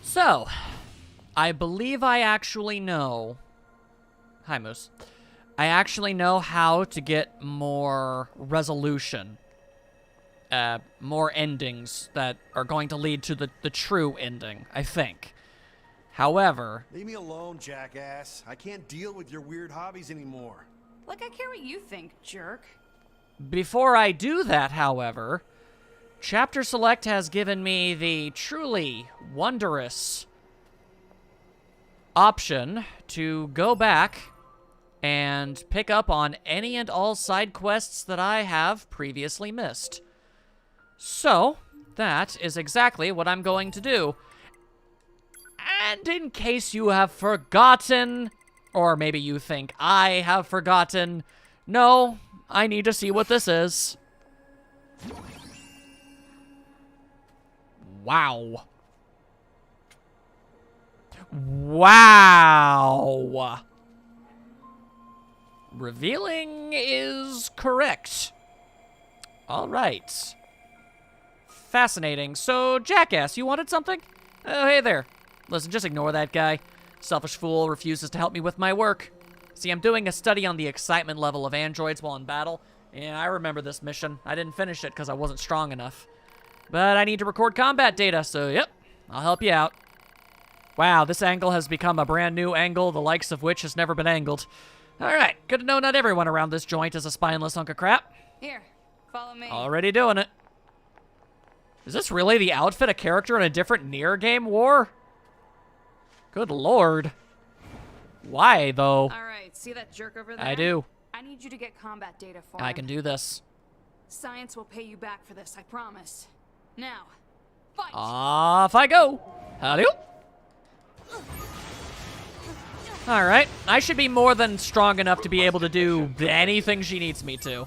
So, I believe I actually know... Hi, Moose. I actually know how to get more resolution. More endings that are going to lead to the true ending, I think. However... Leave me alone, jackass. I can't deal with your weird hobbies anymore. Like I care what you think, jerk. Before I do that, however, Chapter Select has given me the truly wondrous option to go back and pick up on any and all side quests that I have previously missed. So, that is exactly what I'm going to do. And in case you have forgotten, or maybe you think I have forgotten, no, I need to see what this is. Wow. Wow. Revealing is correct. All right. Fascinating. So, Jackass, you wanted something? Oh, hey there. Listen, just ignore that guy. Selfish fool refuses to help me with my work. See, I'm doing a study on the excitement level of androids while in battle. Yeah, I remember this mission. I didn't finish it because I wasn't strong enough. But I need to record combat data, so yep, I'll help you out. Wow, this angle has become a brand new angle, the likes of which has never been angled. Alright, good to know not everyone around this joint is a spineless hunk of crap. Here, follow me. Already doing it. Is this really the outfit a character in a different NieR game wore? Good lord. Why, though? Alright, see that jerk over there? I do. I need you to get combat data for I him. can do this. Science will pay you back for this, I promise. Now, fight! Off I go. Howdy. Alright, I should be more than strong enough to be able to do anything she needs me to.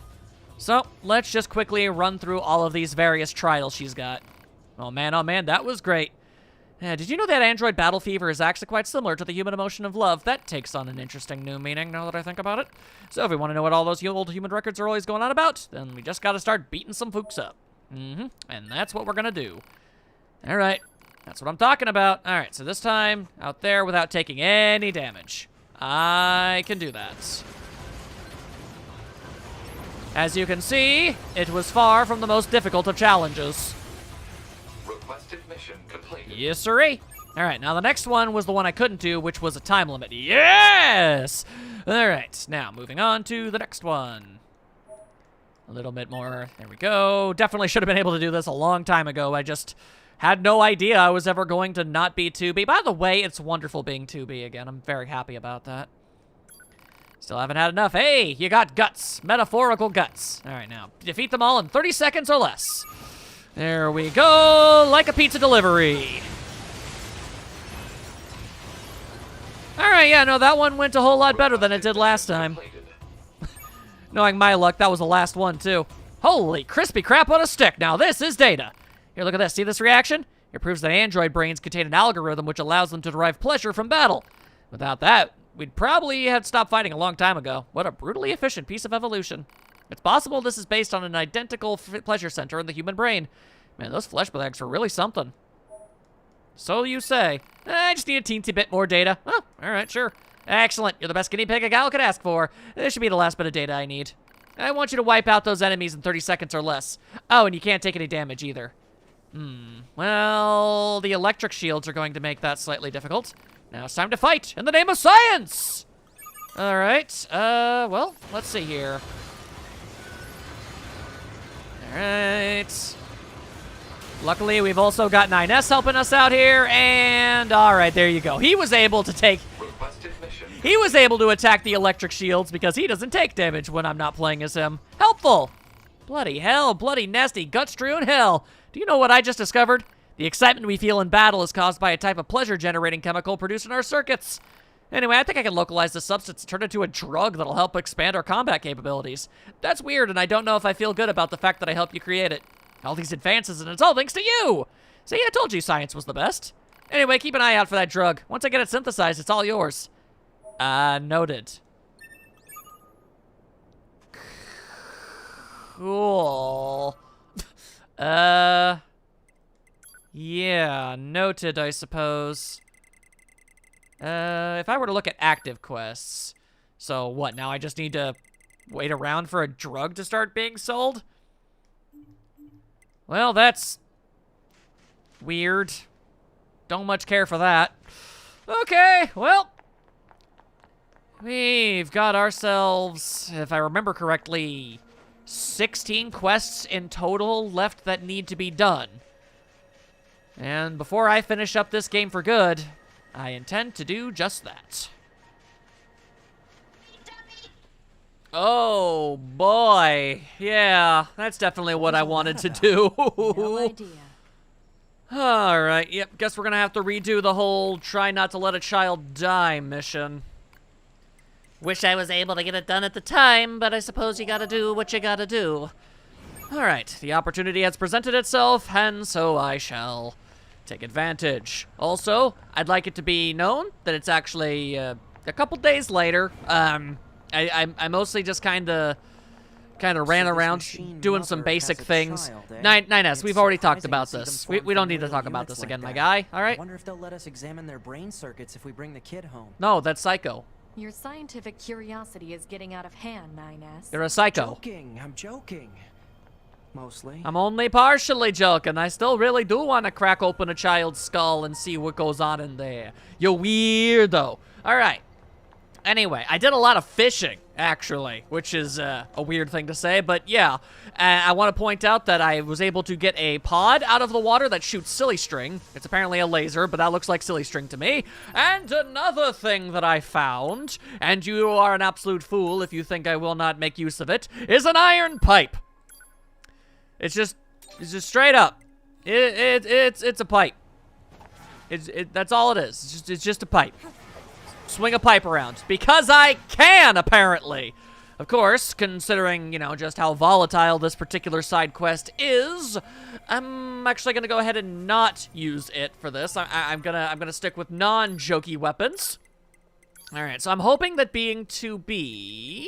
So, let's just quickly run through all of these various trials she's got. Oh man, that was great. Did you know that android battle fever is actually quite similar to the human emotion of love? That takes on an interesting new meaning now that I think about it. So if we want to know what all those old human records are always going on about, then we just gotta start beating some folks up. And that's what we're gonna do. Alright, that's what I'm talking about. Alright, so this time, out there without taking any damage. I can do that. As you can see, it was far from the most difficult of challenges. Requested mission completed. Yes, sirree. All right, now the next one was the one I couldn't do, which was a time limit. Yes! All right, now moving on to the next one. A little bit more. There we go. Definitely should have been able to do this a long time ago. I just had no idea I was ever going to not be 2B. By the way, it's wonderful being 2B again. I'm very happy about that. Still haven't had enough. Hey, you got guts. Metaphorical guts. All right, now defeat them all in 30 seconds or less. There we go, like a pizza delivery. All right, yeah, no, that one went a whole lot better than it did last time. Knowing my luck, that was the last one, too. Holy crispy crap on a stick. Now, this is data. Here, look at this. See this reaction? It proves that android brains contain an algorithm which allows them to derive pleasure from battle. Without that, we'd probably have stopped fighting a long time ago. What a brutally efficient piece of evolution. It's possible this is based on an identical pleasure center in the human brain. Man, those flesh bags were really something. So you say. I just need a teensy bit more data. Oh, all right, sure. Excellent. You're the best guinea pig a gal could ask for. This should be the last bit of data I need. I want you to wipe out those enemies in 30 seconds or less. Oh, and you can't take any damage either. Well, the electric shields are going to make that slightly difficult. Now it's time to fight in the name of science! All right, well, let's see here. All right. Luckily, we've also got 9S helping us out here, and all right, there you go. He was able to take... He was able to attack the electric shields because he doesn't take damage when I'm not playing as him. Helpful! Bloody hell, bloody nasty, gut-strewn hell. Do you know what I just discovered? The excitement we feel in battle is caused by a type of pleasure-generating chemical produced in our circuits. Anyway, I think I can localize this substance and turn it into a drug that'll help expand our combat capabilities. That's weird, and I don't know if I feel good about the fact that I helped you create it. All these advances, and it's all thanks to you! See, I told you science was the best. Anyway, keep an eye out for that drug. Once I get it synthesized, it's all yours. Noted. Cool. Yeah, noted. Noted, I suppose. If I were to look at active quests, so what, now I just need to wait around for a drug to start being sold? Well, that's weird. Don't much care for that. Okay, well, we've got ourselves, if I remember correctly, 16 quests in total left that need to be done. And before I finish up this game for good, I intend to do just that. Oh, boy. Yeah, that's definitely what I wanted to do. No idea. Alright, yep, guess we're gonna have to redo the whole try not to let a child die mission. Wish I was able to get it done at the time, but I suppose you gotta do what you gotta do. Alright, the opportunity has presented itself, and so I shall take advantage. Also, I'd like it to be known that it's actually a couple days later. I mostly just kind of ran around doing some basic things. 9S, we've already talked about this. We don't need to talk about this again, my guy. All right? I wonder if they'll let us examine their brain circuits if we bring the kid home. No, that's psycho. Your scientific curiosity is getting out of hand, 9S. You're a psycho. I'm joking. Mostly. I'm only partially joking. I still really do want to crack open a child's skull and see what goes on in there. You weirdo. All right. Anyway, I did a lot of fishing, actually, which is a weird thing to say, but yeah. I want to point out that I was able to get a pod out of the water that shoots silly string. It's apparently a laser, but that looks like silly string to me. And another thing that I found, and you are an absolute fool if you think I will not make use of it, is an iron pipe. It's just straight up. It's a pipe. That's all it is. It's just a pipe. Swing a pipe around. Because I can, apparently. Of course, considering, you know, just how volatile this particular side quest is, I'm actually gonna go ahead and not use it for this. I'm gonna stick with non-jokey weapons. Alright, so I'm hoping that being 2B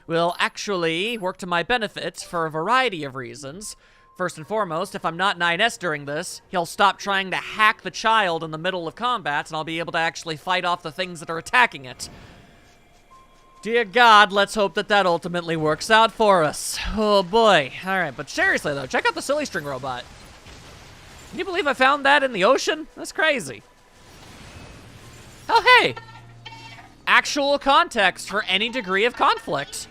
will actually work to my benefit for a variety of reasons. First and foremost, if I'm not 9S during this, he'll stop trying to hack the child in the middle of combat, and I'll be able to actually fight off the things that are attacking it. Dear God, let's hope that that ultimately works out for us. Oh boy. Alright, but seriously though, check out the silly string robot. Can you believe I found that in the ocean? That's crazy. Oh hey! Actual context for any degree of conflict.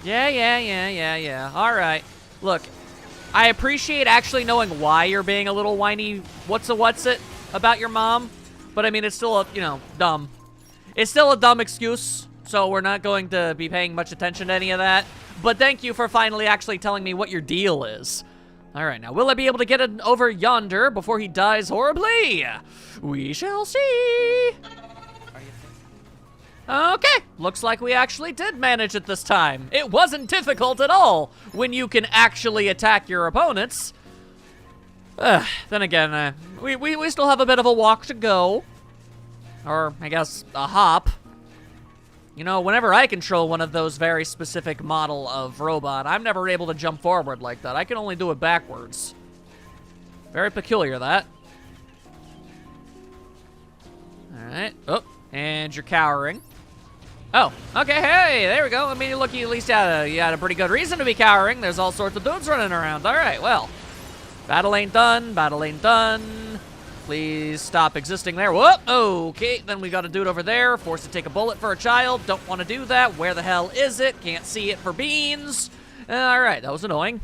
Yeah. Alright. Look, I appreciate actually knowing why you're being a little whiny what's it about your mom, but I mean, it's still, dumb. It's still a dumb excuse, so we're not going to be paying much attention to any of that. But thank you for finally actually telling me what your deal is. Alright, now will I be able to get it over yonder before he dies horribly? We shall see. Okay, looks like we actually did manage it this time. It wasn't difficult at all when you can actually attack your opponents. Then again, we still have a bit of a walk to go. Or, I guess, a hop. You know, whenever I control one of those very specific model of robot, I'm never able to jump forward like that. I can only do it backwards. Very peculiar, that. Alright. Oh, and you're cowering. Oh, okay, hey, there we go. I mean, look, you at least you had a pretty good reason to be cowering. There's all sorts of dudes running around. Alright, well. Battle ain't done. Please stop existing there. Whoop! Okay, then we got a dude over there. Forced to take a bullet for a child. Don't want to do that. Where the hell is it? Can't see it for beans. Alright, that was annoying.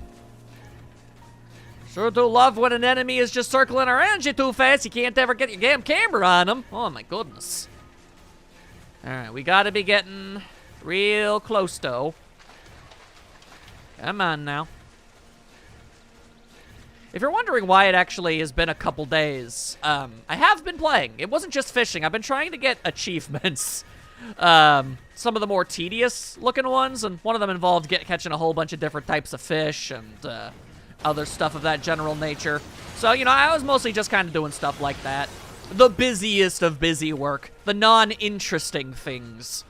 Sure do love when an enemy is just circling around you too fast. You can't ever get your damn camera on them. Oh my goodness. Alright, we gotta be getting real close though. Come on now. If you're wondering why it actually has been a couple days, I have been playing. It wasn't just fishing. I've been trying to get achievements. Some of the more tedious looking ones, and one of them involved catching a whole bunch of different types of fish and other stuff of that general nature. So, you know, I was mostly just kind of doing stuff like that. The busiest of busy work. The non-interesting things.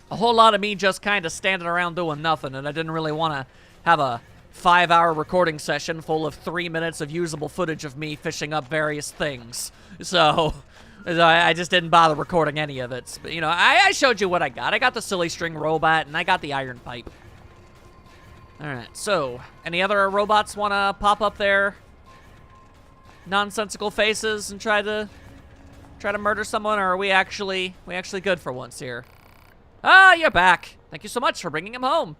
A whole lot of me just kind of standing around doing nothing, and I didn't really want to have a 5-hour recording session full of 3 minutes of usable footage of me fishing up various things. So I just didn't bother recording any of it. But, you know, I showed you what I got. I got the silly string robot, and I got the iron pipe. Alright, so, any other robots want to pop up their nonsensical faces and try to murder someone, or are we actually good for once here? Ah, you're back. Thank you so much for bringing him home.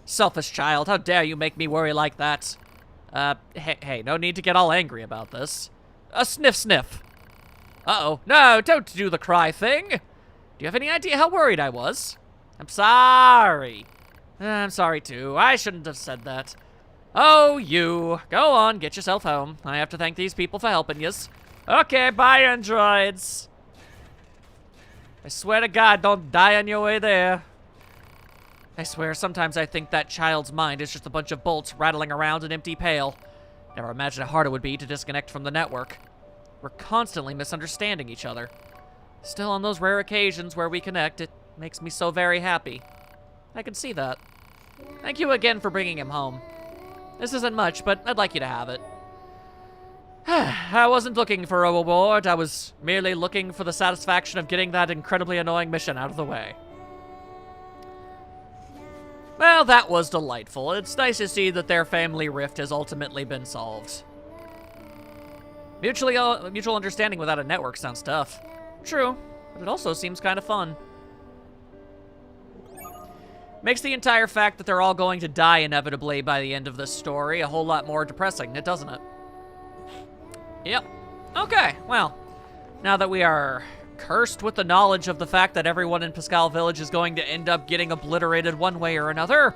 Selfish child, how dare you make me worry like that? Hey, no need to get all angry about this. Sniff, sniff. Uh-oh. No, don't do the cry thing. Do you have any idea how worried I was? I'm sorry. I'm sorry, too. I shouldn't have said that. Oh, you. Go on, get yourself home. I have to thank these people for helping yous. Okay, bye, androids. I swear to God, don't die on your way there. I swear, sometimes I think that child's mind is just a bunch of bolts rattling around an empty pail. Never imagined how hard it would be to disconnect from the network. We're constantly misunderstanding each other. Still, on those rare occasions where we connect, it makes me so very happy. I can see that. Thank you again for bringing him home. This isn't much, but I'd like you to have it. I wasn't looking for a reward. I was merely looking for the satisfaction of getting that incredibly annoying mission out of the way. Well, that was delightful. It's nice to see that their family rift has ultimately been solved. Mutual understanding without a network sounds tough. True, but it also seems kind of fun. Makes the entire fact that they're all going to die inevitably by the end of this story a whole lot more depressing, doesn't it? Yep. Okay, well, now that we are cursed with the knowledge of the fact that everyone in Pascal Village is going to end up getting obliterated one way or another,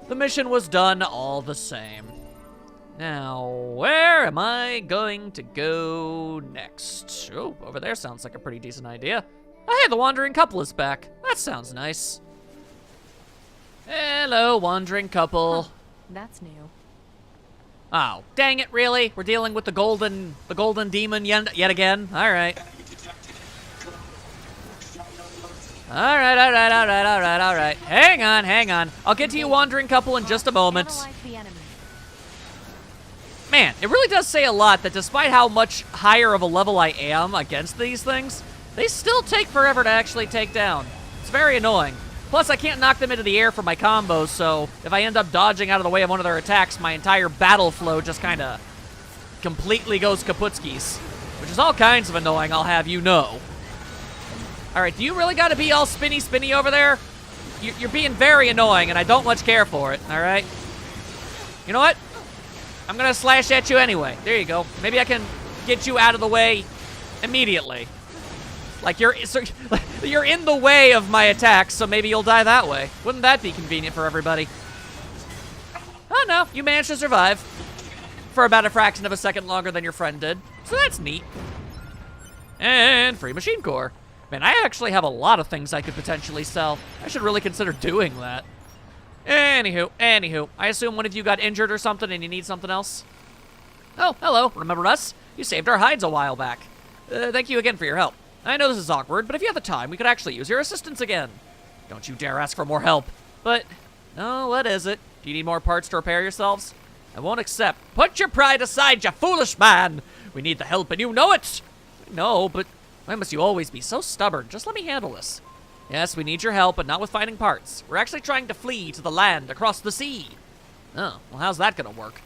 the mission was done all the same. Now, where am I going to go next? Oh, over there sounds like a pretty decent idea. Oh, hey, the wandering couple is back. That sounds nice. Hello, wandering couple. Huh, that's new. Oh, dang it, really? We're dealing with the golden demon yet again? Alright. Alright. Hang on. I'll get to you, wandering couple, in just a moment. Man, it really does say a lot that despite how much higher of a level I am against these things, they still take forever to actually take down. It's very annoying. Plus, I can't knock them into the air for my combos, so if I end up dodging out of the way of one of their attacks, my entire battle flow just kind of completely goes kaputskis, which is all kinds of annoying, I'll have you know. All right, do you really got to be all spinny over there? You're being very annoying, and I don't much care for it, all right? You know what? I'm going to slash at you anyway. There you go. Maybe I can get you out of the way immediately. Like, you're in the way of my attacks, so maybe you'll die that way. Wouldn't that be convenient for everybody? Oh, no. You managed to survive. For about a fraction of a second longer than your friend did. So that's neat. And free machine core. Man, I actually have a lot of things I could potentially sell. I should really consider doing that. Anywho. I assume one of you got injured or something and you need something else? Oh, hello. Remember us? You saved our hides a while back. Thank you again for your help. I know this is awkward, but if you have the time, we could actually use your assistance again. Don't you dare ask for more help. But, oh, what is it? Do you need more parts to repair yourselves? I won't accept. Put your pride aside, you foolish man! We need the help, and you know it! No, but why must you always be so stubborn? Just let me handle this. Yes, we need your help, but not with finding parts. We're actually trying to flee to the land across the sea. Oh, well, how's that gonna work?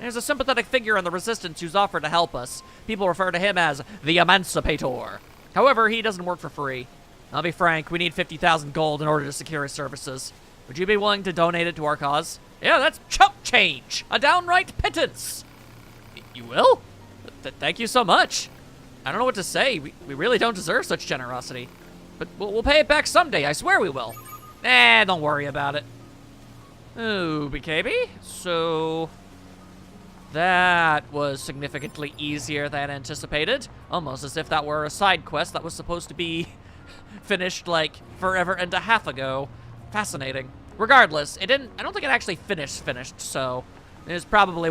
There's a sympathetic figure in the Resistance who's offered to help us. People refer to him as the Emancipator. However, he doesn't work for free. I'll be frank, we need 50,000 gold in order to secure his services. Would you be willing to donate it to our cause? Yeah, that's chump change! A downright pittance! You will? Thank you so much. I don't know what to say. We really don't deserve such generosity. But we'll pay it back someday, I swear we will. Don't worry about it. Oh, BKB. So that was significantly easier than anticipated. Almost as if that were a side quest that was supposed to be finished like forever and a half ago. Fascinating. Regardless, I don't think it actually finished, so there's probably,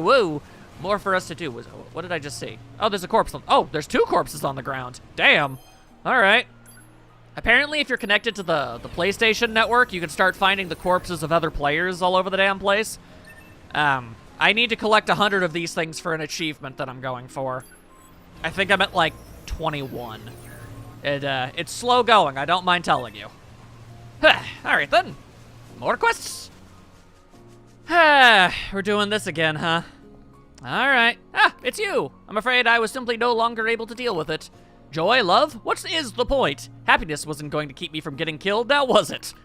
more for us to do. What did I just see? Oh, there's a corpse. Oh, there's 2 corpses on the ground. Damn. All right. Apparently, if you're connected to the PlayStation network, you can start finding the corpses of other players all over the damn place. I need to collect 100 of these things for an achievement that I'm going for. I think I'm at, like, 21. It's slow going, I don't mind telling you. Alright then. More quests. We're doing this again, huh? Alright. It's you. I'm afraid I was simply no longer able to deal with it. Joy, love, what is the point? Happiness wasn't going to keep me from getting killed, now was it?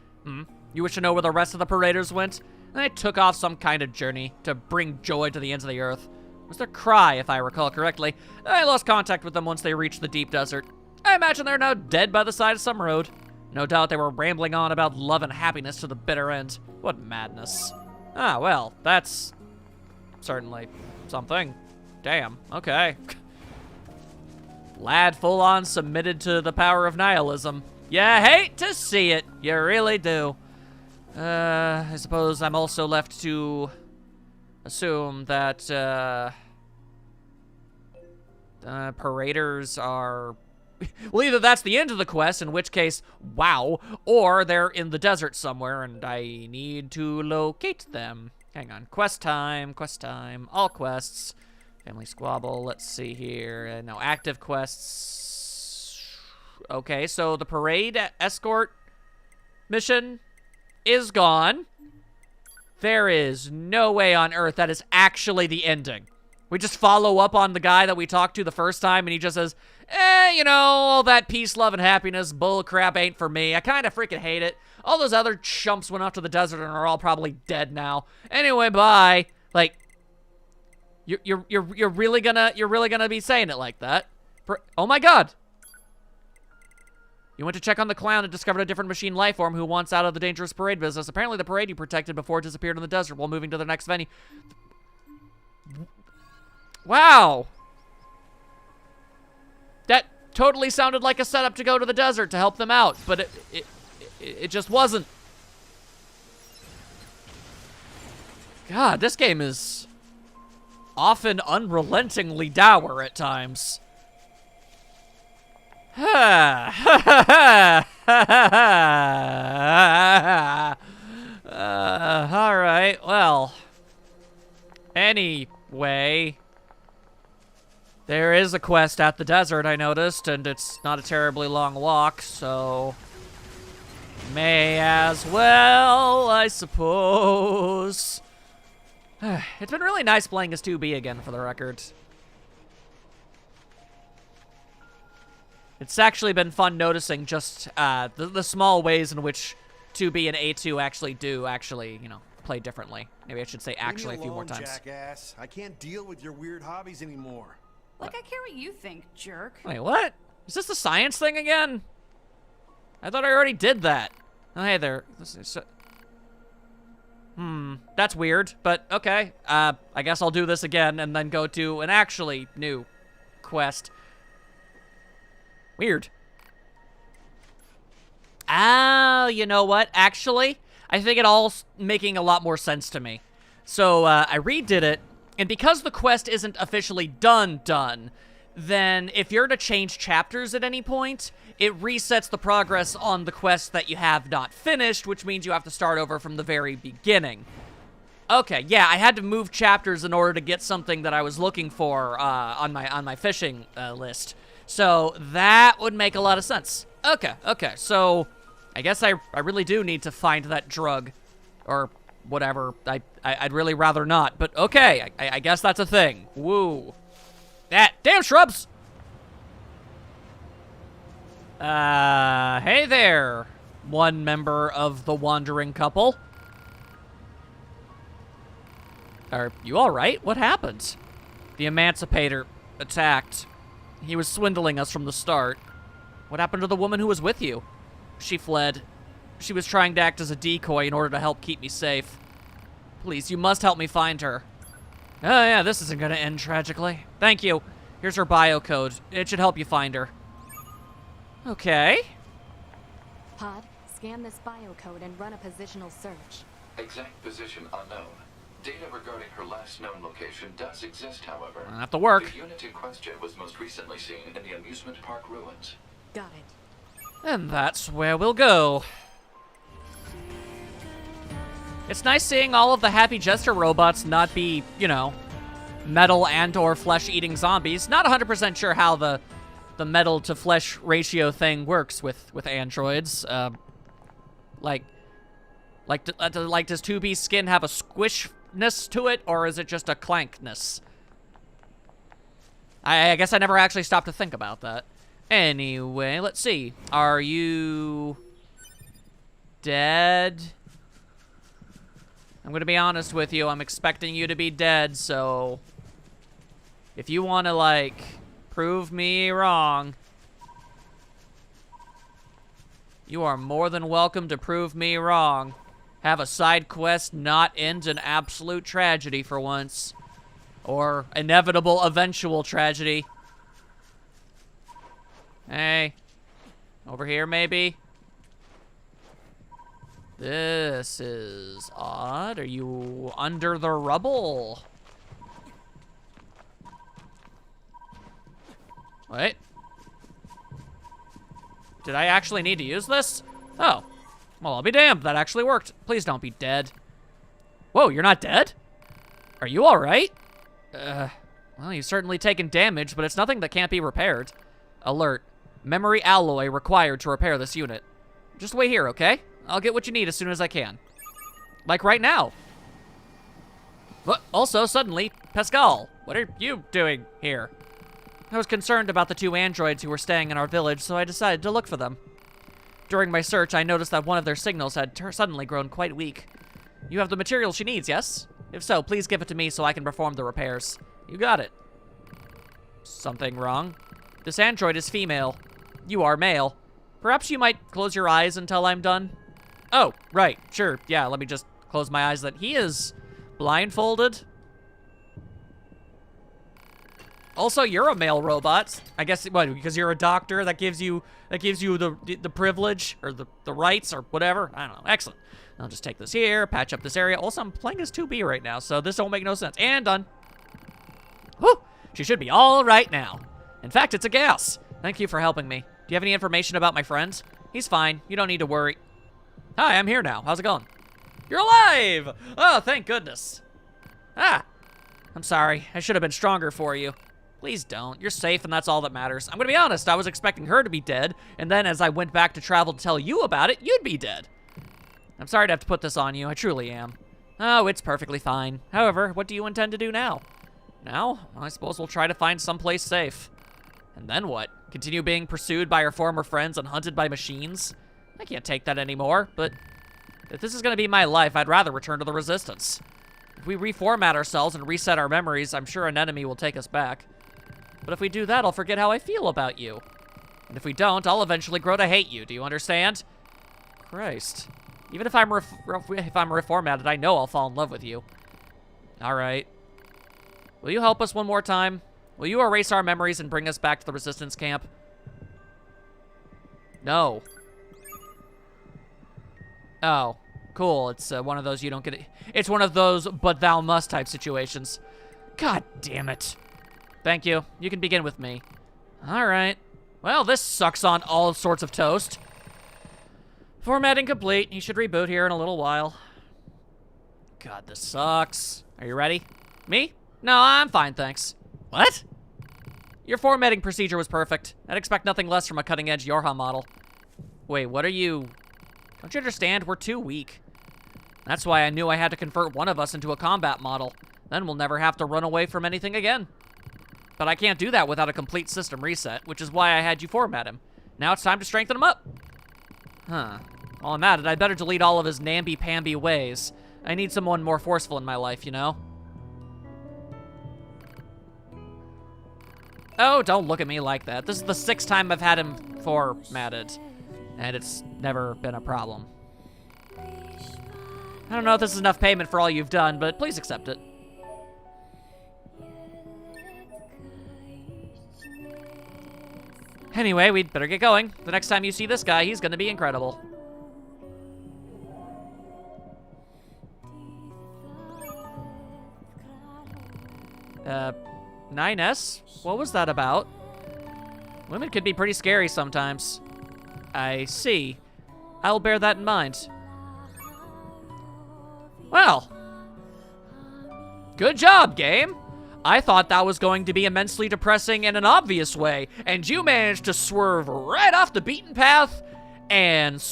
You wish to know where the rest of the paraders went? They took off some kind of journey to bring joy to the ends of the earth. It was their cry, if I recall correctly. I lost contact with them once they reached the deep desert. I imagine they're now dead by the side of some road. No doubt they were rambling on about love and happiness to the bitter end. What madness. Well, that's certainly something. Damn, okay. Lad full-on submitted to the power of nihilism. You hate to see it. You really do. I suppose I'm also left to assume that, paraders are... Well, either that's the end of the quest, in which case, wow, or they're in the desert somewhere, and I need to locate them. Hang on. Quest time, all quests. Family squabble, let's see here. No, active quests. Okay, so the parade escort mission is gone. There is no way on earth that is actually the ending. We just follow up on the guy that we talked to the first time, and he just says, you know, all that peace, love, and happiness bull crap ain't for me. I kind of freaking hate it. All those other chumps went off to the desert and are all probably dead now. Anyway, bye. Like, you're really gonna be saying it like that? Oh my god! You went to check on the clown and discovered a different machine life form who wants out of the dangerous parade business. Apparently the parade you protected before disappeared in the desert while moving to the next venue. Wow! That totally sounded like a setup to go to the desert to help them out, but it just wasn't. God, this game is often unrelentingly dour at times. Alright, well. Anyway. There is a quest at the desert, I noticed, and it's not a terribly long walk, so... May as well, I suppose. It's been really nice playing as 2B again, for the record. It's actually been fun noticing just the small ways in which 2B and A2 actually you know, play differently. Maybe I should say actually a few more times. Jackass. I can't deal with your weird hobbies anymore. Like I care what you think, jerk. Wait, what? Is this the science thing again? I thought I already did that. Oh, hey there. That's weird, but okay. I guess I'll do this again and then go to an actually new quest. Weird. Oh, you know what? Actually, I think it all's making a lot more sense to me. So, I redid it, and because the quest isn't officially done, then if you're to change chapters at any point, it resets the progress on the quest that you have not finished, which means you have to start over from the very beginning. Okay, yeah, I had to move chapters in order to get something that I was looking for on my fishing list. So that would make a lot of sense. Okay, so I guess I really do need to find that drug, or whatever. I'd really rather not, but okay, I guess that's a thing. Woo. Damn shrubs! Hey there, one member of the wandering couple. Are you alright? What happened? The Emancipator attacked. He was swindling us from the start. What happened to the woman who was with you? She fled. She was trying to act as a decoy in order to help keep me safe. Please, you must help me find her. Oh yeah, this isn't gonna end tragically. Thank you. Here's her bio code. It should help you find her. Okay. Pod, scan this biocode and run a positional search. Exact position unknown. Data regarding her last known location does exist, however. I'll have to work. The unit in question was most recently seen in the amusement park ruins. Got it. And that's where we'll go. It's nice seeing all of the Happy Jester robots not be, you know, metal and or flesh-eating zombies. Not 100% sure how the metal to flesh ratio thing works with androids. Like does 2B's skin have a squishness to it, or is it just a clankness? I guess I never actually stopped to think about that. Anyway, let's see. Are you dead? I'm gonna be honest with you. I'm expecting you to be dead, so if you want to, like, prove me wrong, you are more than welcome to prove me wrong. Have a side quest not end in absolute tragedy for once. Or inevitable eventual tragedy. Hey. Over here, maybe? This is odd. Are you under the rubble? Wait. Did I actually need to use this? Oh. Well, I'll be damned. That actually worked. Please don't be dead. Whoa, you're not dead? Are you alright? Well, you've certainly taken damage, but it's nothing that can't be repaired. Alert. Memory alloy required to repair this unit. Just wait here, okay? I'll get what you need as soon as I can. Like right now. But also, suddenly, Pascal, what are you doing here? I was concerned about the 2 androids who were staying in our village, so I decided to look for them. During my search, I noticed that one of their signals had suddenly grown quite weak. You have the material she needs, yes? If so, please give it to me so I can perform the repairs. You got it. Something wrong? This android is female. You are male. Perhaps you might close your eyes until I'm done? Oh, right, sure, yeah, let me just close my eyes. That he is blindfolded. Also, you're a male robot. I guess, what, because you're a doctor, that gives you the privilege, or the rights, or whatever? I don't know, excellent. I'll just take this here, patch up this area. Also, I'm playing as 2B right now, so this don't make no sense. And done. Whew, she should be all right now. In fact, it's a gas. Thank you for helping me. Do you have any information about my friend? He's fine, you don't need to worry. Hi, I'm here now, how's it going? You're alive! Oh, thank goodness. Ah, I'm sorry, I should have been stronger for you. Please don't, you're safe and that's all that matters. I'm gonna be honest, I was expecting her to be dead, and then as I went back to travel to tell you about it, you'd be dead. I'm sorry to have to put this on you, I truly am. Oh, it's perfectly fine. However, what do you intend to do now? Now, I suppose we'll try to find someplace safe. And then what? Continue being pursued by our former friends and hunted by machines? I can't take that anymore, but if this is gonna be my life, I'd rather return to the Resistance. If we reformat ourselves and reset our memories, I'm sure an enemy will take us back. But if we do that, I'll forget how I feel about you. And if we don't, I'll eventually grow to hate you, do you understand? Christ. Even if I'm reformatted, I know I'll fall in love with you. Alright. Will you help us one more time? Will you erase our memories and bring us back to the Resistance camp? No. Oh, cool. It's one of those you don't get it. It's one of those but thou must type situations. God damn it. Thank you. You can begin with me. Alright. Well, this sucks on all sorts of toast. Formatting complete. You should reboot here in a little while. God, this sucks. Are you ready? Me? No, I'm fine, thanks. What? Your formatting procedure was perfect. I'd expect nothing less from a cutting-edge Yorha model. Wait, what are you... Don't you understand? We're too weak. That's why I knew I had to convert one of us into a combat model. Then we'll never have to run away from anything again. But I can't do that without a complete system reset, which is why I had you format him. Now it's time to strengthen him up. Huh. While I'm at it, I'd better delete all of his namby-pamby ways. I need someone more forceful in my life, you know? Oh, don't look at me like that. This is the 6th time I've had him formatted, and it's never been a problem. I don't know if this is enough payment for all you've done, but please accept it. Anyway, we'd better get going. The next time you see this guy, he's gonna be incredible. NieR? What was that about? Women could be pretty scary sometimes. I see. I'll bear that in mind. Well. Good job, game. I thought that was going to be immensely depressing in an obvious way, and you managed to swerve right off the beaten path and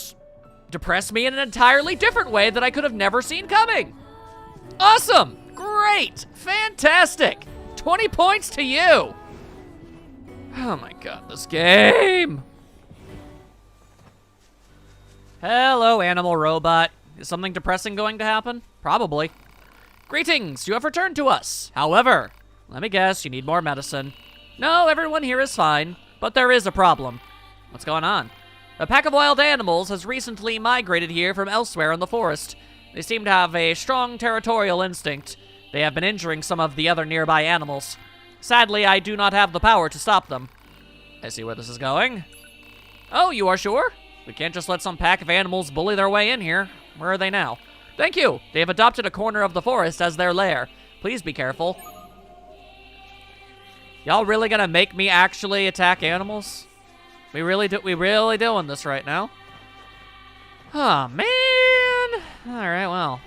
depress me in an entirely different way that I could have never seen coming. Awesome! Great! Fantastic! 20 points to you! Oh my god, this game! Hello, animal robot. Is something depressing going to happen? Probably. Greetings, you have returned to us. However, let me guess, you need more medicine. No, everyone here is fine, but there is a problem. What's going on? A pack of wild animals has recently migrated here from elsewhere in the forest. They seem to have a strong territorial instinct. They have been injuring some of the other nearby animals. Sadly, I do not have the power to stop them. I see where this is going. Oh, you are sure? We can't just let some pack of animals bully their way in here. Where are they now? Thank you. They have adopted a corner of the forest as their lair. Please be careful. Y'all really gonna make me actually attack animals? We really doing this right now? Oh, man. All right, well.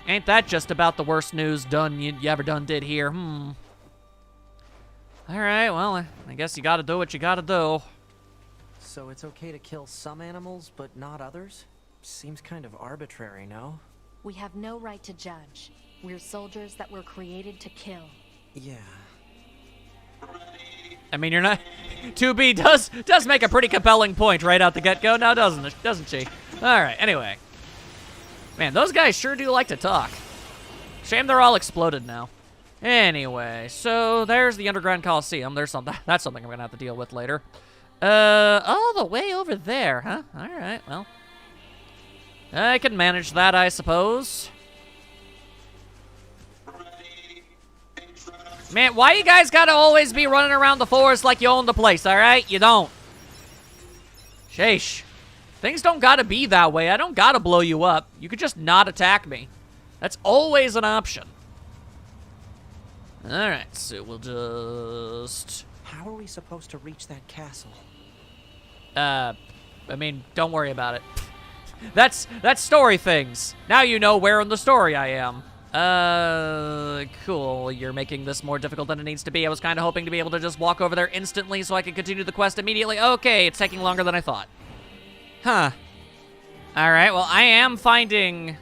Ain't that just about the worst news you ever did here? All right, well, I guess you gotta do what you gotta do. So it's okay to kill some animals, but not others? Seems kind of arbitrary, no? We have no right to judge. We're soldiers that were created to kill. Yeah. I mean, you're not... 2B does make a pretty compelling point right out the get-go now, doesn't she? All right, anyway. Man, those guys sure do like to talk. Shame they're all exploded now. Anyway, so there's the Underground Coliseum. That's something I'm gonna have to deal with later. All the way over there, huh? All right, well. I can manage that, I suppose. Man, why you guys gotta always be running around the forest like you own the place, all right? You don't. Sheesh. Things don't gotta be that way. I don't gotta blow you up. You could just not attack me. That's always an option. All right, so we'll just... How are we supposed to reach that castle? I mean, don't worry about it. That's story things. Now you know where in the story I am. Cool. You're making this more difficult than it needs to be. I was kind of hoping to be able to just walk over there instantly so I could continue the quest immediately. Okay, it's taking longer than I thought. Huh. All right, well, I am finding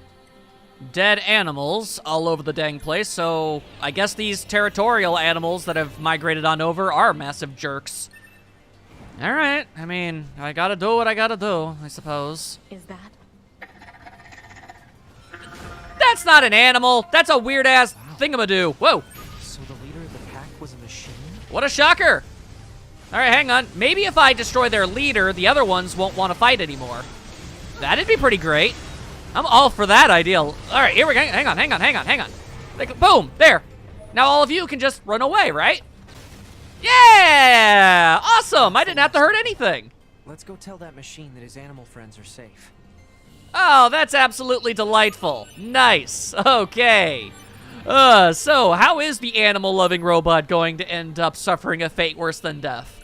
dead animals all over the dang place, so I guess these territorial animals that have migrated on over are massive jerks. All right, I mean, I gotta do what I gotta do, I suppose. Is that? That's not an animal. That's a weird-ass thingamadoo. Whoa. So the leader of the pack was a machine? What a shocker. All right, hang on. Maybe if I destroy their leader, the other ones won't want to fight anymore. That'd be pretty great. I'm all for that idea. All right, here we go. Hang on. Like, boom, there. Now all of you can just run away, right? Yeah, awesome. I didn't have to hurt anything. Let's go tell that machine that his animal friends are safe. Oh, that's absolutely delightful. Nice. Okay. So how is the animal-loving robot going to end up suffering a fate worse than death?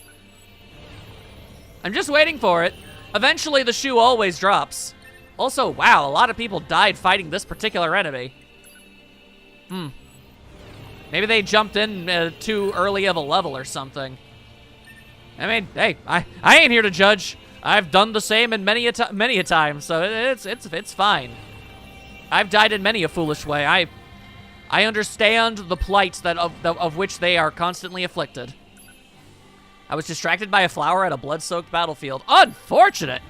I'm just waiting for it. Eventually, the shoe always drops. Also, wow, a lot of people died fighting this particular enemy. Maybe they jumped in too early of a level or something. I mean, hey, I ain't here to judge. I've done the same in many a time, so it's fine. I've died in many a foolish way. I understand the plight of which they are constantly afflicted. I was distracted by a flower at a blood-soaked battlefield. Unfortunate!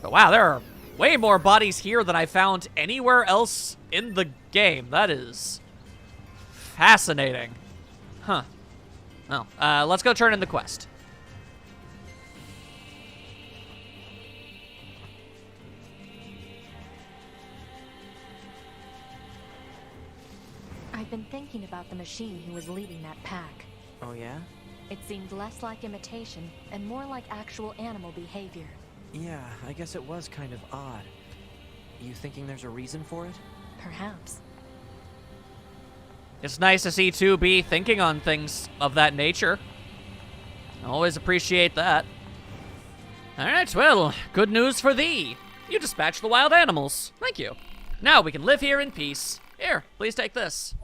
But wow, there are way more bodies here than I found anywhere else in the game. That is fascinating. Huh. Well, let's go turn in the quest. I've been thinking about the machine who was leading that pack. Oh, yeah? It seemed less like imitation and more like actual animal behavior. Yeah, I guess it was kind of odd. You thinking there's a reason for it? Perhaps. It's nice to see 2B thinking on things of that nature. I always appreciate that. Alright, well, good news for thee. You dispatched the wild animals. Thank you. Now we can live here in peace. Here, please take this.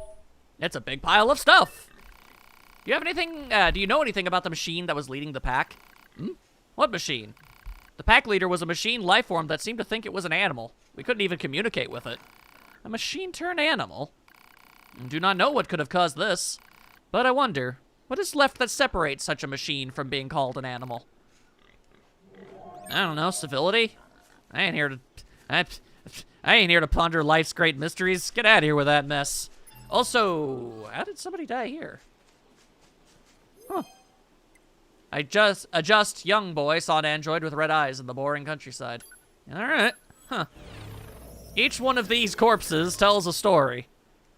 It's a big pile of stuff. Do you have anything, do you know anything about the machine that was leading the pack? What machine? The pack leader was a machine life form that seemed to think it was an animal. We couldn't even communicate with it. A machine turned animal? I do not know what could have caused this, but I wonder, what is left that separates such a machine from being called an animal? I don't know, civility? I ain't here to ponder life's great mysteries. Get out of here with that mess. Also, how did somebody die here? Huh. A just young boy saw an android with red eyes in the boring countryside. Alright, huh. Each one of these corpses tells a story.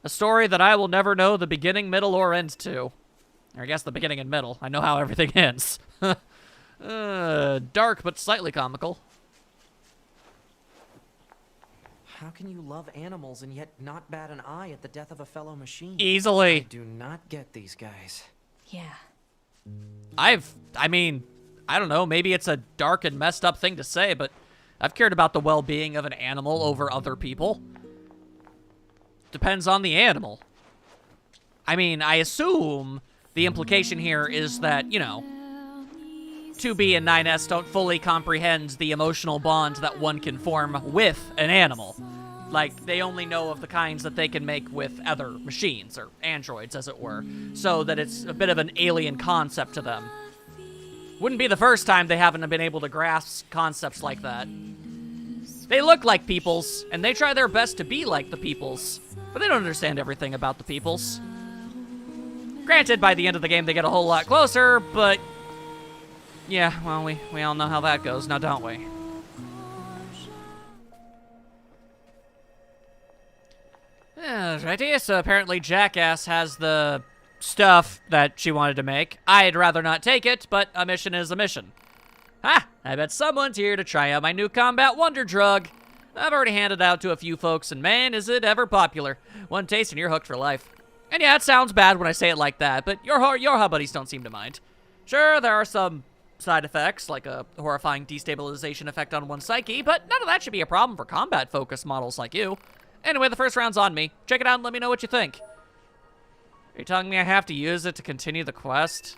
A story that I will never know the beginning, middle, or end to. Or I guess the beginning and middle. I know how everything ends. Dark but slightly comical. How can you love animals and yet not bat an eye at the death of a fellow machine? Easily. I do not get these guys. Yeah. I mean, I don't know, maybe it's a dark and messed up thing to say, but I've cared about the well-being of an animal over other people. Depends on the animal. I mean, I assume the implication here is that, you know, 2B and 9S don't fully comprehend the emotional bond that one can form with an animal. Like, they only know of the kinds that they can make with other machines, or androids, as it were, so that it's a bit of an alien concept to them. Wouldn't be the first time they haven't been able to grasp concepts like that. They look like peoples, and they try their best to be like the peoples, but they don't understand everything about the peoples. Granted, by the end of the game, they get a whole lot closer, but yeah, well, we all know how that goes, now don't we? Alrighty, so apparently Jackass has the stuff that she wanted to make. I'd rather not take it, but a mission is a mission. Ha! I bet someone's here to try out my new combat wonder drug. I've already handed it out to a few folks, and man, is it ever popular. One taste and you're hooked for life. And yeah, it sounds bad when I say it like that, but your hub buddies don't seem to mind. Sure, there are some side effects, like a horrifying destabilization effect on one's psyche, but none of that should be a problem for combat-focused models like you. Anyway, the first round's on me. Check it out and let me know what you think. Are you telling me I have to use it to continue the quest?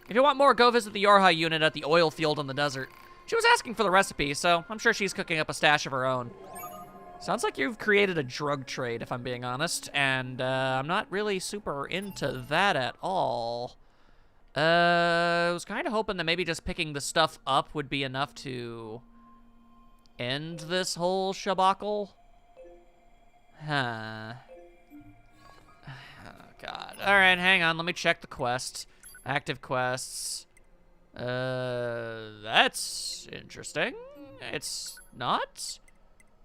If you want more, go visit the Yorha unit at the oil field in the desert. She was asking for the recipe, so I'm sure she's cooking up a stash of her own. Sounds like you've created a drug trade, if I'm being honest, and I'm not really super into that at all. I was kind of hoping that maybe just picking the stuff up would be enough to end this whole shabacle. Huh. Oh, God. Alright, hang on. Let me check the quests. Active quests. That's interesting. It's not?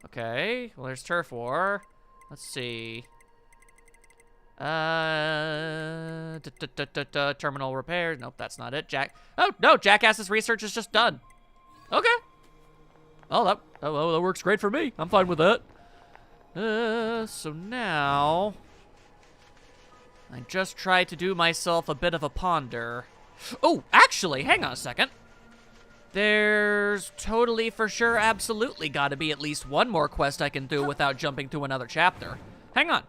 Okay. Well, there's Turf War. Let's see. Terminal repair. Nope, that's not it. Oh, no, Jackass's research is just done. Okay. Oh, that works great for me. I'm fine with that. So now I just tried to do myself a bit of a ponder. Oh, actually, hang on a second. There's totally, for sure, absolutely gotta be at least one more quest I can do without jumping to another chapter. Hang on.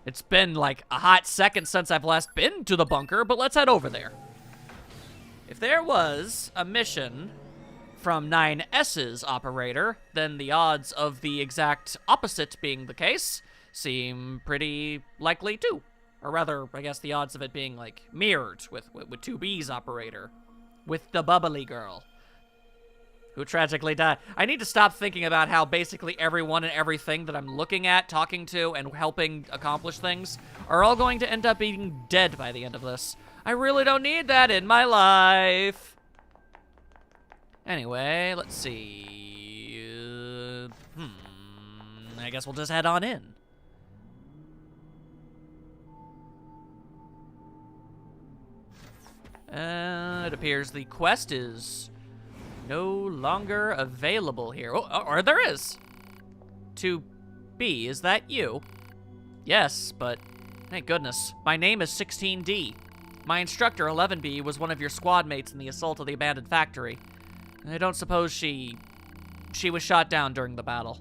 It's been like a hot second since I've last been to the bunker, but let's head over there. If there was a mission from 9S's operator, then the odds of the exact opposite being the case seem pretty likely too. Or rather, I guess the odds of it being like mirrored with 2B's operator. With the bubbly girl who tragically died. I need to stop thinking about how basically everyone and everything that I'm looking at, talking to, and helping accomplish things are all going to end up being dead by the end of this. I really don't need that in my life. Anyway, let's see. I guess we'll just head on in. It appears the quest is no longer available here. Oh, or there is. 2B, is that you? Yes, but thank goodness. My name is 16D. My instructor, 11B, was one of your squad mates in the assault of the abandoned factory. I don't suppose she was shot down during the battle.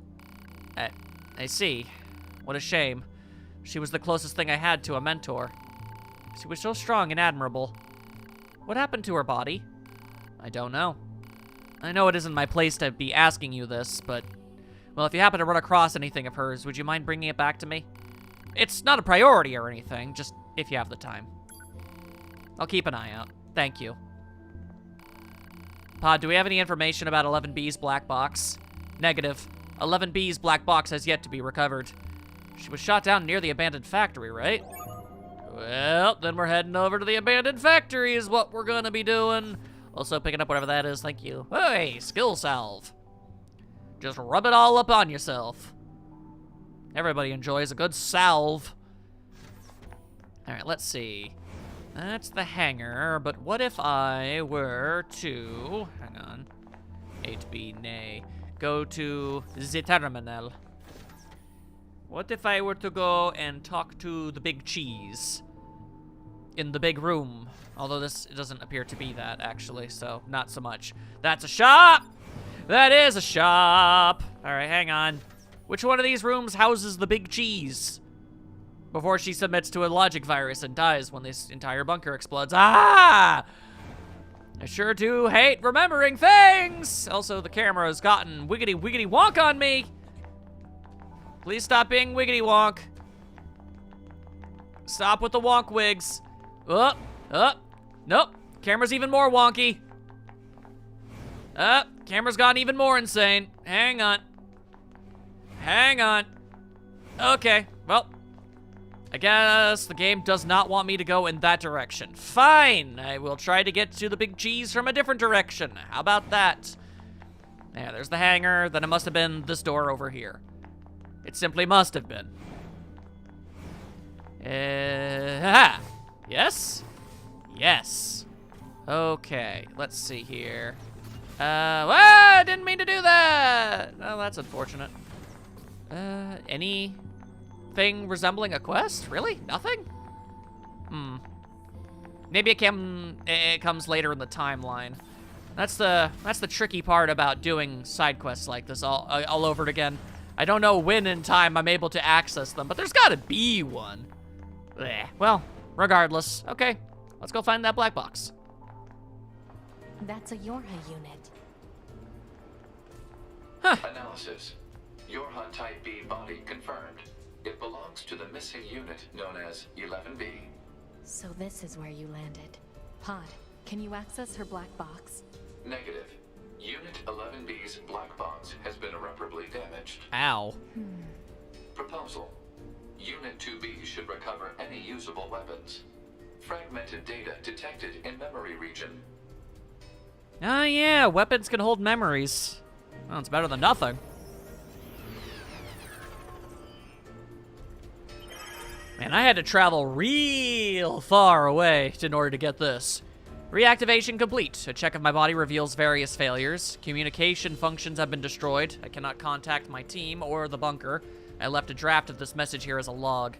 I see. What a shame. She was the closest thing I had to a mentor. She was so strong and admirable. What happened to her body? I don't know. I know it isn't my place to be asking you this, but... Well, if you happen to run across anything of hers, would you mind bringing it back to me? It's not a priority or anything, just if you have the time. I'll keep an eye out. Thank you. Pod, do we have any information about 11B's black box? Negative. 11B's black box has yet to be recovered. She was shot down near the abandoned factory, right? Well, then we're heading over to the abandoned factory is what we're gonna be doing. Also picking up whatever that is, thank you. Hey, skill salve. Just rub it all up on yourself. Everybody enjoys a good salve. All right, let's see. That's the hangar, but what if I were to... Hang on. 8B, nay. Go to the terminal. What if I were to go and talk to the big cheese? In the big room. Although this doesn't appear to be that, actually, so not so much. That's a shop! That is a shop! Alright, hang on. Which one of these rooms houses the big cheese? Before she submits to a logic virus and dies when this entire bunker explodes. Ah! I sure do hate remembering things! Also, the camera has gotten wiggity wonk on me! Please stop being wiggity wonk. Stop with the wonk wigs. Nope. Camera's even more wonky. Camera's gone even more insane. Hang on. Okay, well. I guess the game does not want me to go in that direction. Fine, I will try to get to the big cheese from a different direction. How about that? Yeah, there's the hangar. Then it must have been this door over here. It simply must have been. Yes? Yes. Okay, let's see here. I didn't mean to do that! Oh, that's unfortunate. Anything resembling a quest? Really? Nothing? Maybe it comes later in the timeline. That's the tricky part about doing side quests like this all over again. I don't know when in time I'm able to access them, but there's gotta be one. Blech. Well, regardless. Okay, let's go find that black box. That's a Yorha unit. Huh. Analysis. Yorha Type B body confirmed. It belongs to the missing unit known as 11B. So this is where you landed. Pod, can you access her black box? Negative. Unit 11B's black box has been irreparably damaged. Ow. Proposal. Unit 2B should recover any usable weapons. Fragmented data detected in memory region. Oh yeah, weapons can hold memories. Well, it's better than nothing. Man, I had to travel real far away in order to get this. Reactivation complete. A check of my body reveals various failures. Communication functions have been destroyed. I cannot contact my team or the bunker. I left a draft of this message here as a log.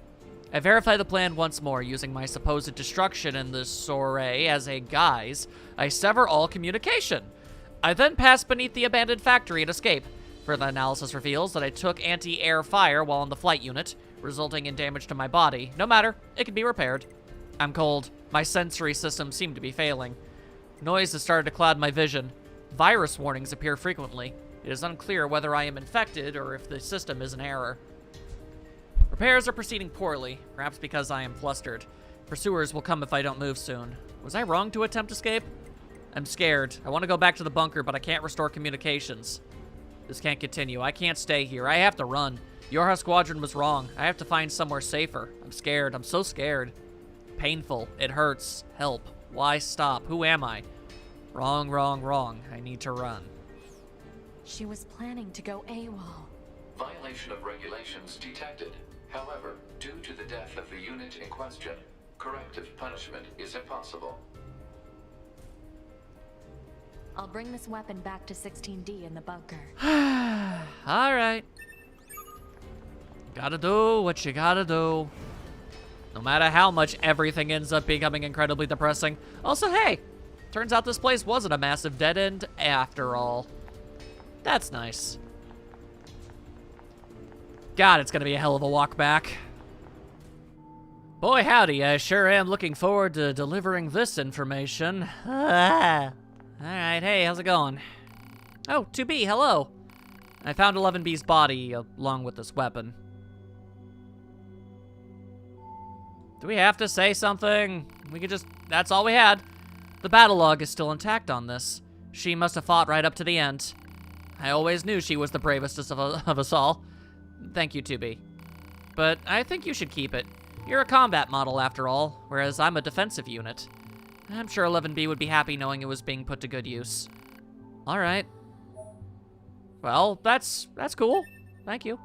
I verify the plan once more using my supposed destruction in this soiree as a guise. I sever all communication. I then pass beneath the abandoned factory and escape. Further analysis reveals that I took anti-air fire while on the flight unit, resulting in damage to my body. No matter, it can be repaired. I'm cold. My sensory systems seem to be failing. Noise has started to cloud my vision. Virus warnings appear frequently. It is unclear whether I am infected or if the system is in error. Repairs are proceeding poorly, perhaps because I am flustered. Pursuers will come if I don't move soon. Was I wrong to attempt escape? I'm scared. I want to go back to the bunker, but I can't restore communications. This can't continue. I can't stay here. I have to run. Yorha Squadron was wrong. I have to find somewhere safer. I'm scared. I'm so scared. Painful. It hurts. Help. Why stop? Who am I? Wrong, wrong, wrong. I need to run. She was planning to go AWOL. Violation of regulations detected. However, due to the death of the unit in question, corrective punishment is impossible. I'll bring this weapon back to 16D in the bunker. Alright. Gotta do what you gotta do. No matter how much everything ends up becoming incredibly depressing. Also, hey, Turns out this place wasn't a massive dead end after all. That's nice. God, it's gonna be a hell of a walk back. Boy, howdy, I sure am looking forward to delivering this information. Alright, hey, how's it going? Oh, 2B, hello. I found 11B's body along with this weapon. Do we have to say something? We could just, that's all we had. The battle log is still intact on this. She must have fought right up to the end. I always knew she was the bravest of us all. Thank you, 2B. But I think you should keep it. You're a combat model, after all, whereas I'm a defensive unit. I'm sure 11B would be happy knowing it was being put to good use. All right. Well, that's cool. Thank you.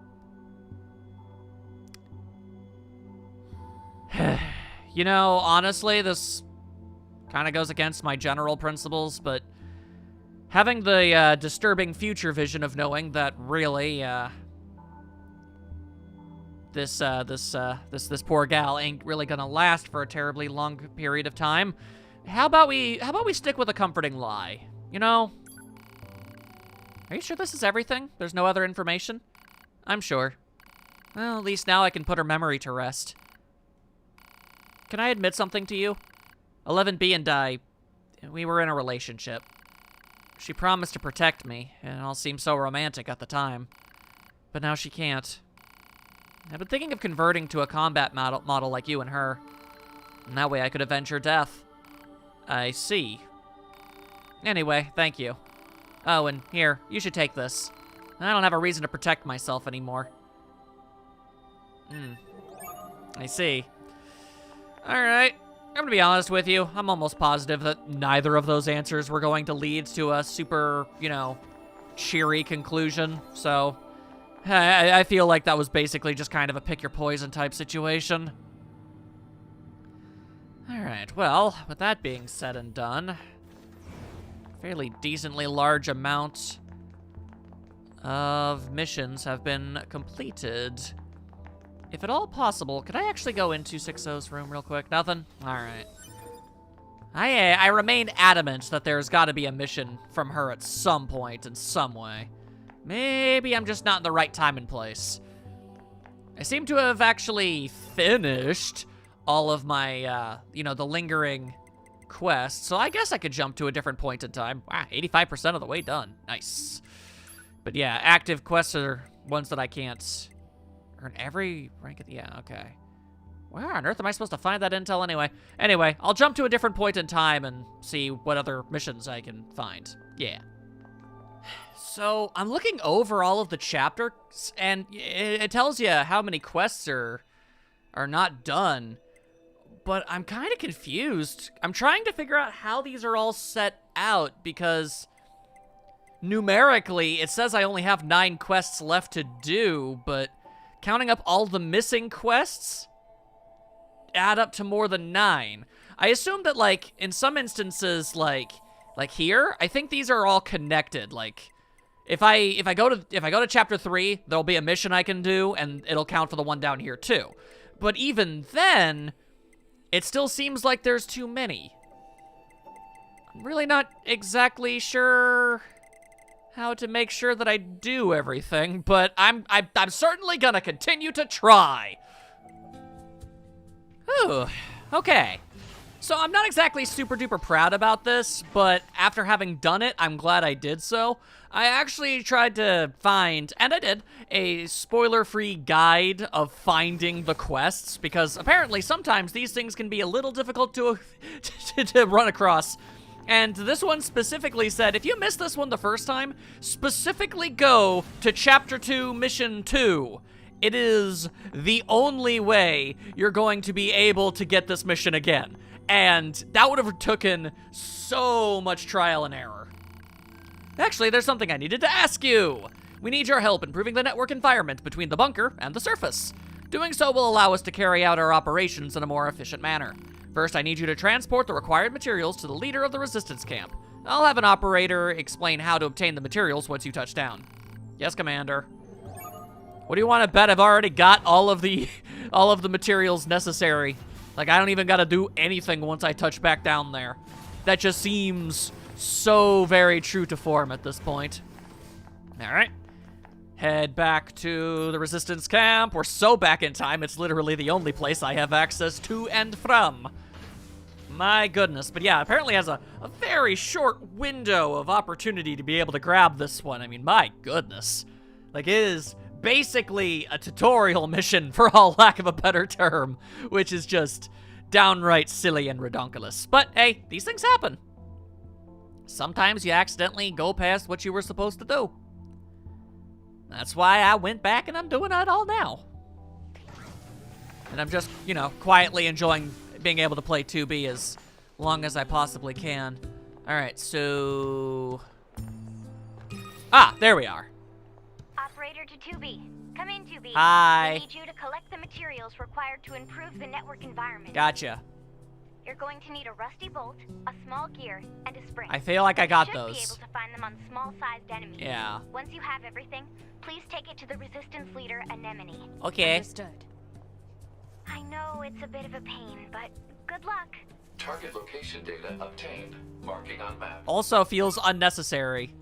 You know, honestly, this kind of goes against my general principles, but having the disturbing future vision of knowing that really, this poor gal ain't really gonna last for a terribly long period of time. How about we stick with a comforting lie? You know? Are you sure this is everything? There's no other information? I'm sure. Well, at least now I can put her memory to rest. Can I admit something to you? 11B and I, we were in a relationship. She promised to protect me, and it all seemed so romantic at the time. But now she can't. I've been thinking of converting to a combat model like you and her. And that way I could avenge her death. I see. Anyway, thank you. Oh, and here, you should take this. I don't have a reason to protect myself anymore. I see. Alright. I'm gonna be honest with you. I'm almost positive that neither of those answers were going to lead to a super, you know, cheery conclusion. So, I feel like that was basically just kind of a pick your poison type situation. Alright, well, with that being said and done, fairly decently large amount of missions have been completed. If at all possible, could I actually go into 260's room real quick? Nothing? Alright. I remain adamant that there's got to be a mission from her at some point in some way. Maybe I'm just not in the right time and place. I seem to have actually finished all of my, you know, the lingering quests, so I guess I could jump to a different point in time. Wow, 85% of the way done. Nice. But yeah, active quests are ones that I can't earn every rank. Yeah, okay. Where on earth am I supposed to find that intel anyway? Anyway, I'll jump to a different point in time and see what other missions I can find. Yeah. So, I'm looking over all of the chapters, and it tells you how many quests are not done. But I'm kind of confused. I'm trying to figure out how these are all set out, because numerically, it says I only have 9 quests left to do, but counting up all the missing quests add up to more than 9. I assume that, like, in some instances, like here, I think these are all connected. Like, if I go to chapter 3, there'll be a mission I can do, and it'll count for the one down here too. But even then, it still seems like there's too many. I'm really not exactly sure how to make sure that I do everything, but I'm certainly gonna continue to try. Ooh, okay. So I'm not exactly super duper proud about this, but after having done it, I'm glad I did so. I actually tried to find, and I did, a spoiler-free guide of finding the quests, because apparently sometimes these things can be a little difficult to run across. And this one specifically said, if you missed this one the first time, specifically go to Chapter 2, Mission 2. It is the only way you're going to be able to get this mission again. And that would have taken so much trial and error. Actually, there's something I needed to ask you. We need your help improving the network environment between the bunker and the surface. Doing so will allow us to carry out our operations in a more efficient manner. First, I need you to transport the required materials to the leader of the resistance camp. I'll have an operator explain how to obtain the materials once you touch down. Yes, Commander. What do you want to bet I've already got all of the materials necessary? Like, I don't even gotta do anything once I touch back down there. that just seems so very true to form at this point. All right. Head back to the Resistance camp. We're so back in time, it's literally the only place I have access to and from. My goodness. But yeah, apparently has a very short window of opportunity to be able to grab this one. I mean, my goodness. Like, it is basically a tutorial mission, for all lack of a better term, which is just downright silly and redonkulous. But hey, these things happen. Sometimes you accidentally go past what you were supposed to do. That's why I went back and I'm doing it all now. And I'm just, you know, quietly enjoying being able to play 2B as long as I possibly can. All right, so... Ah, there we are. Operator to 2B. Come in, 2B. Hi. We need you to collect the materials required to improve the network environment. Gotcha. You're going to need a rusty bolt, a small gear, and a spring. I feel like I got you those. should be able to find them on small-sized enemies. Yeah. Once you have everything, please take it to the Resistance leader, Anemone. Okay. Understood. I know it's a bit of a pain, but good luck. Target location data obtained. Marking on map. Also feels unnecessary.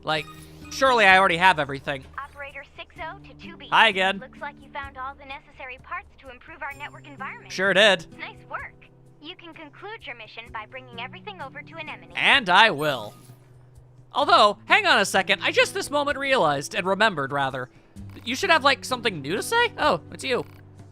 Like, surely I already have everything. Operator 60 to 2B. Hi again. Looks like you found all the necessary parts to improve our network environment. Sure did. Nice work. You can conclude your mission by bringing everything over to Anemone. And I will. Although, hang on a second, I just this moment realized, and remembered rather, you should have like something new to say? Oh, it's you.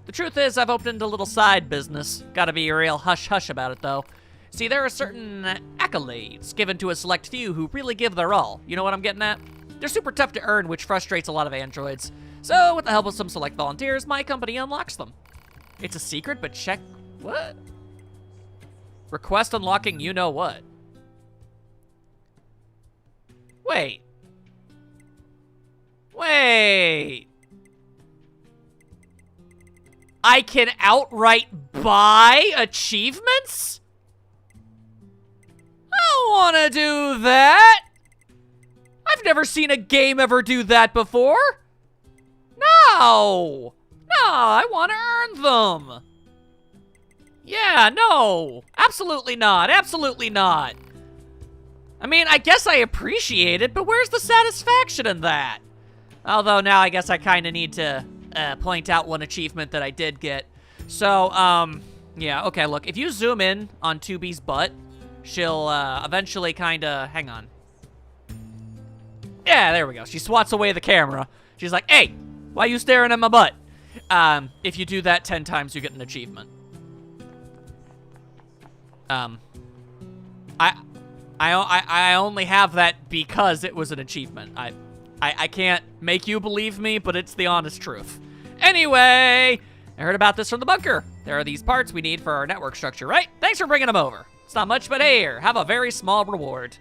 The truth is, I've opened a little side business. Gotta be real hush-hush about it though. See, there are certain accolades given to a select few who really give their all. You know what I'm getting at? They're super tough to earn, which frustrates a lot of androids. So, with the help of some select volunteers, my company unlocks them. It's a secret, but check... What? Request unlocking you-know-what. Wait. Wait. I can outright buy achievements? I don't want to do that. I've never seen a game ever do that before. No. No, I want to earn them. Yeah, no. Absolutely not. Absolutely not. I mean, I guess I appreciate it, but where's the satisfaction in that? Although now I guess I kind of need to point out one achievement that I did get. So, yeah, okay, look. If you zoom in on 2B's butt, she'll eventually kind of... Hang on. Yeah, there we go. She swats away the camera. She's like, hey, why you staring at my butt? If you do that 10 times, you get an achievement. I only have that because it was an achievement. I can't make you believe me, but it's the honest truth. Anyway, I heard about this from the bunker. There are these parts we need for our network structure, right? Thanks for bringing them over. It's not much, but here, have a very small reward.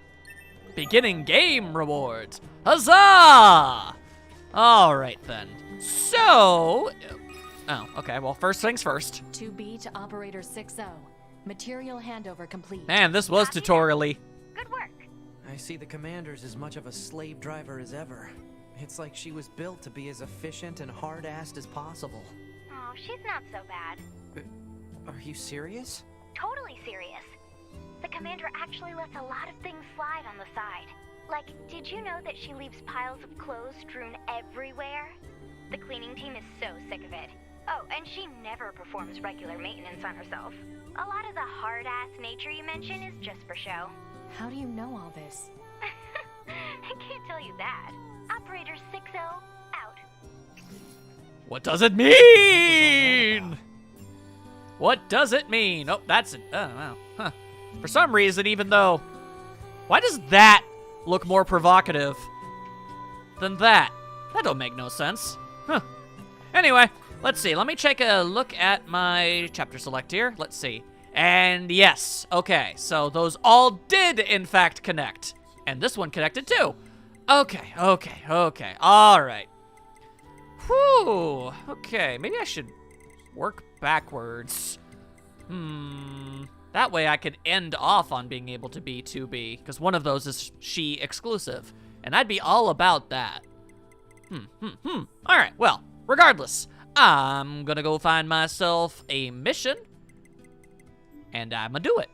Beginning game rewards. Huzzah! All right, then. So... Oh, okay, well, first things first. 2B to Operator 60. Material handover complete. Man, this was tutorial-y. Good work. I see the commander's as much of a slave driver as ever. It's like she was built to be as efficient and hard-assed as possible. Oh, she's not so bad. Are you serious? Totally serious. The commander actually lets a lot of things slide on the side. Like, did you know that she leaves piles of clothes strewn everywhere? The cleaning team is so sick of it. Oh, and she never performs regular maintenance on herself. A lot of the hard-ass nature you mention is just for show. How do you know all this? I can't tell you that. Operator 60, out. What does it mean? What does it mean? Oh, that's it. Oh, wow. Huh. For some reason, even though... Why does that look more provocative than that? That don't make no sense. Huh. Anyway, let's see. Let me take a look at my chapter select here. Let's see. And yes. Okay, so those all did, in fact, connect. And this one connected too. Okay. All right. Whew. Okay, maybe I should work backwards. That way I could end off on being able to be 2B, because one of those is she exclusive. And I'd be all about that. All right, well, regardless, I'm gonna go find myself a mission, and I'm gonna do it.